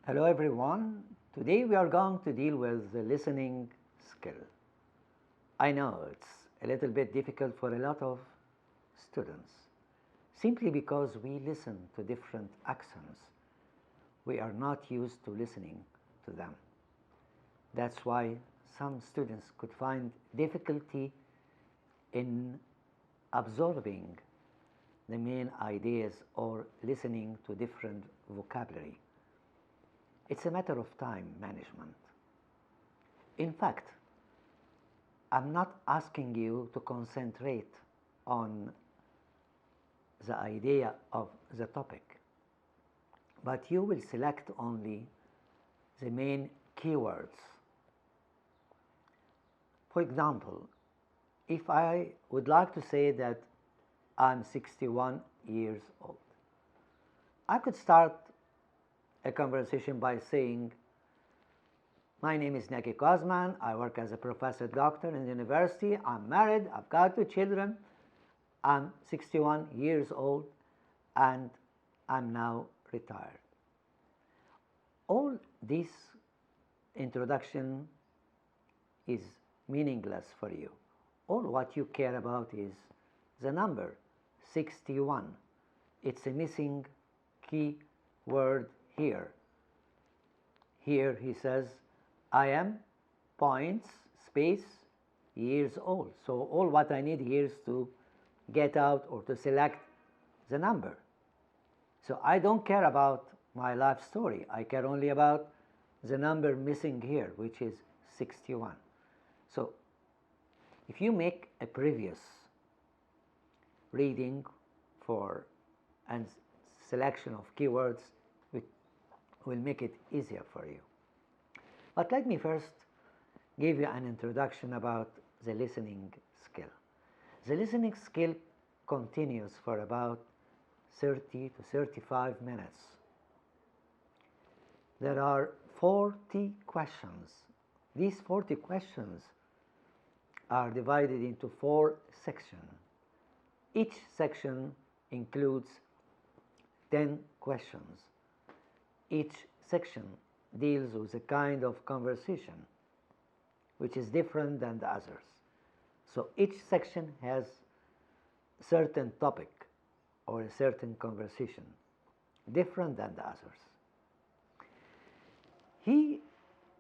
Hello everyone. Today we are going to deal with the listening skill. I know it's a little bit difficult for a lot of students simply because we listen to different accents. We are not used to listening to them. That's why some students could find difficulty in absorbing the main ideas or listening to different vocabulary. It's a matter of time management. In fact, I'm not asking you to concentrate on the idea of the topic, but you will select only the main keywords. For example, if I would like to say that I'm 61 years old, I could start a conversation by saying, my name is Neki Kozman, I work as a professor doctor in the university, I'm married, I've got 2 children, I'm 61 years old, and I'm now retired. All this introduction is meaningless for you. All what you care about is the number 61. It's a missing key word here. Here he says, I am points, space, years old. So all what I need here is to get out or to select the number. So I don't care about my life story. I care only about the number missing here, which is 61. So if you make a previous reading for and selection of keywords, which will make it easier for you. But let me first give you an introduction about the listening skill. The listening skill continues for about 30 to 35 minutes. There are 40 questions. These 40 questions are divided into 4 sections. Each section includes 10 questions. Each section deals with a kind of conversation which is different than the others. So each section has a certain topic or a certain conversation different than the others. He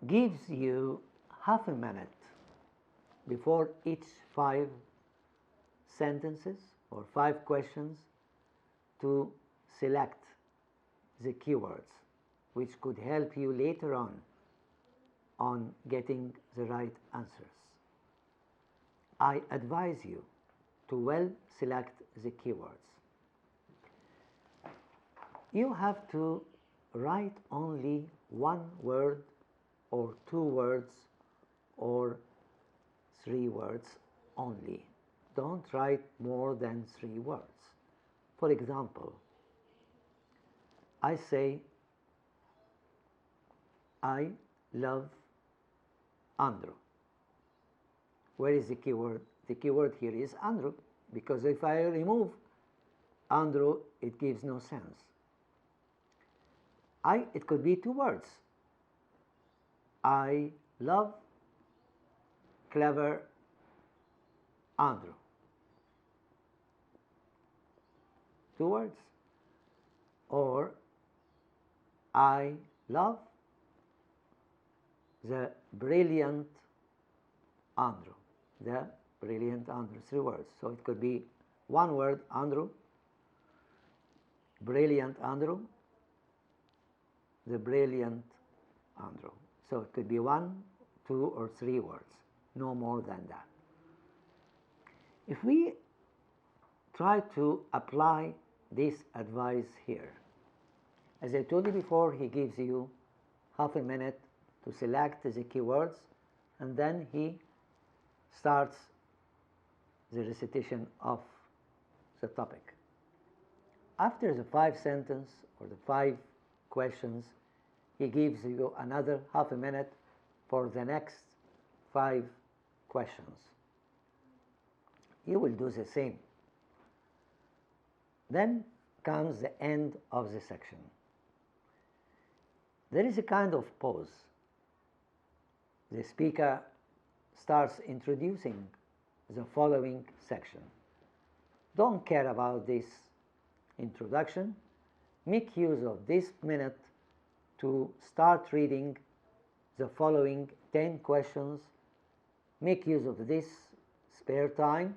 gives you half a minute before each 5 sentences or 5 questions to select the keywords which could help you later on getting the right answers. I advise you to well select the keywords. You have to write only 1 word or 2 words or 3 words only. Don't write more than 3 words. For example, I say, I love Andrew. Where is the keyword? The keyword here is Andrew, because if I remove Andrew, it gives no sense. It could be 2 words. I love clever Andrew. 2 words. Or I love the brilliant Andrew. The brilliant Andrew, 3 words. So it could be 1 word, Andrew, brilliant Andrew, the brilliant Andrew. So it could be 1, 2, or 3 words, no more than that. If we try to apply this advice here, as I told you before, he gives you half a minute to select the keywords, and then he starts the recitation of the topic. After the 5 sentences or the 5 questions, he gives you another half a minute for the next 5 questions. You will do the same. Then comes the end of the section. there is a kind of pause. The speaker starts introducing the following section. Don't care about this introduction. Make use of this minute to start reading the following 10 questions. Make use of this spare time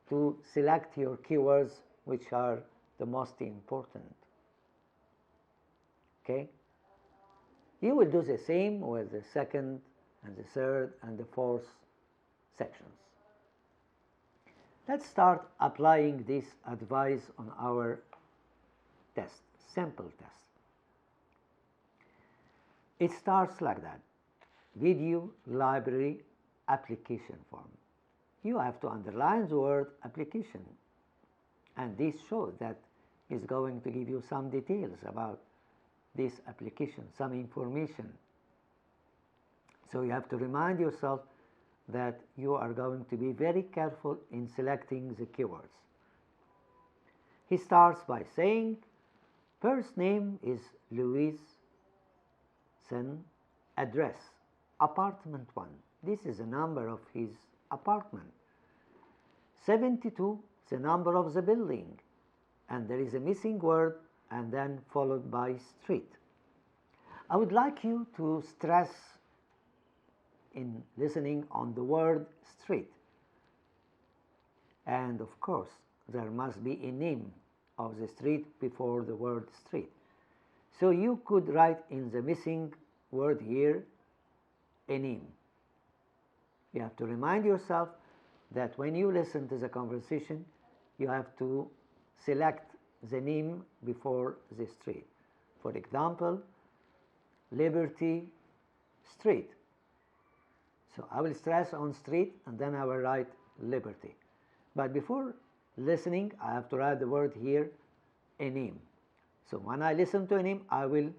to select your keywords which are the most important. Okay? You will do the same with the second and the third and the fourth sections. Let's start applying this advice on our test, simple test. It starts like that. Video library application form. You have to underline the word application, and this shows that it's going to give you some details about this application, some information. So you have to remind yourself that you are going to be very careful in selecting the keywords. He starts by saying, first name is Louis, son, address, apartment 1. This is the number of his apartment. 72, the number of the building, and there is a missing word and then followed by street. I would like you to stress in listening on the word street, and of course there must be a name of the street before the word street. So you could write in the missing word here a name. You have to remind yourself that when you listen to the conversation, you have to select the name before the street. For example, Liberty Street. So I will stress on street and then I will write Liberty. But before listening, I have to write the word here, a name. So when I listen to a name, I will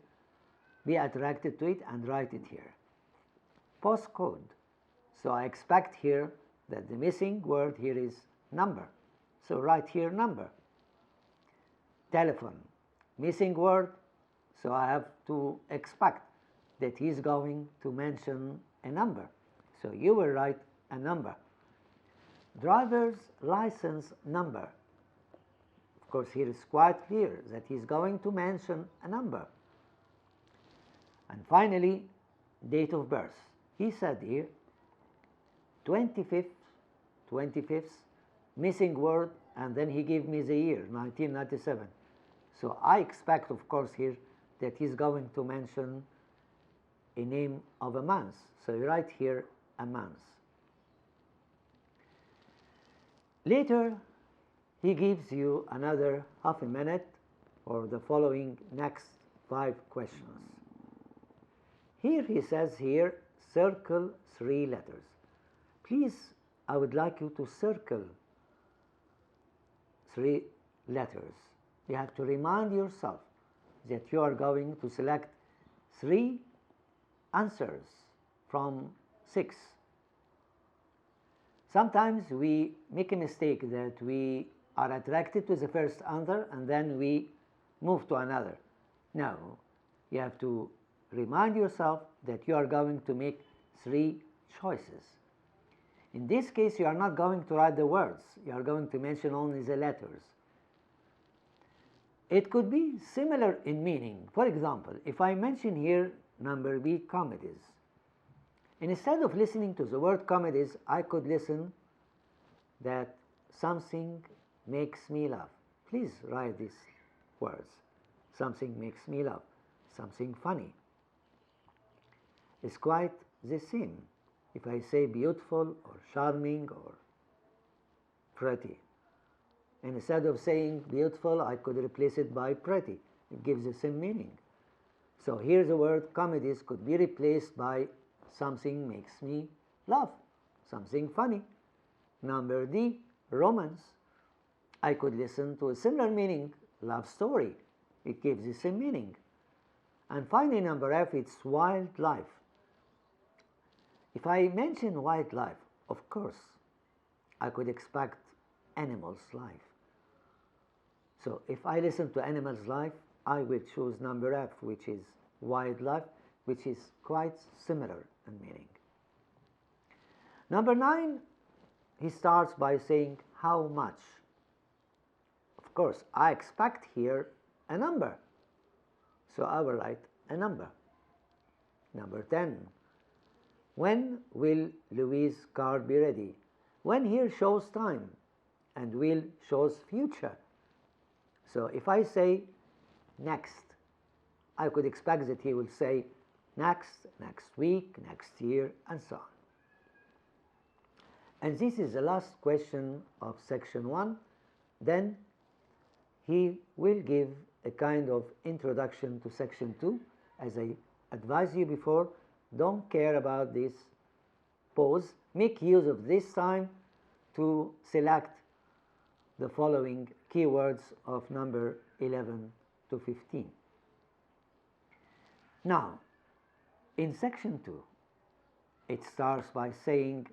be attracted to it and write it here. Postcode. So I expect here that the missing word here is number. So write here number. Telephone. Missing word. So I have to expect that he is going to mention a number. So you will write a number. Driver's license number. Of course, here is quite clear that he is going to mention a number. And finally, date of birth. He said here 25th, missing word, and then he gave me the year, 1997. So I expect, of course, here that he's going to mention a name of a month. So you write here a month. Later, he gives you another half a minute for the following next 5 questions. Here he says here, circle 3 letters. Please, I would like you to circle 3 letters. You have to remind yourself that you are going to select 3 answers from 6. Sometimes we make a mistake that we are attracted to the first answer and then we move to another. No, you have to remind yourself that you are going to make 3 choices. In this case, you are not going to write the words, you are going to mention only the letters. It could be similar in meaning. For example, if I mention here number B, comedies, instead of listening to the word comedies, I could listen that something makes me laugh. Please write these words. Something makes me laugh. Something funny. It's quite the same if I say beautiful or charming or pretty. Instead of saying beautiful, I could replace it by pretty. It gives the same meaning. So here the word comedies could be replaced by something makes me laugh, something funny. Number D, romance. I could listen to a similar meaning, love story. It gives the same meaning. And finally, number F, it's wildlife. If I mention wildlife, of course, I could expect animals' life. So if I listen to animals' life, I will choose number F, which is wildlife, which is quite similar in meaning. Number 9, he starts by saying how much. Of course, I expect here a number, so I will write a number. Number 10, when will Louise's car be ready? When here shows time and will shows future. So if I say next, I could expect that he will say next, next week, next year, and so on. And this is the last question of section 1. Then he will give a kind of introduction to section 2. As I advised you before, don't care about this pause. Make use of this time to select the following keywords of number 11 to 15. Now, in section 2, it starts by saying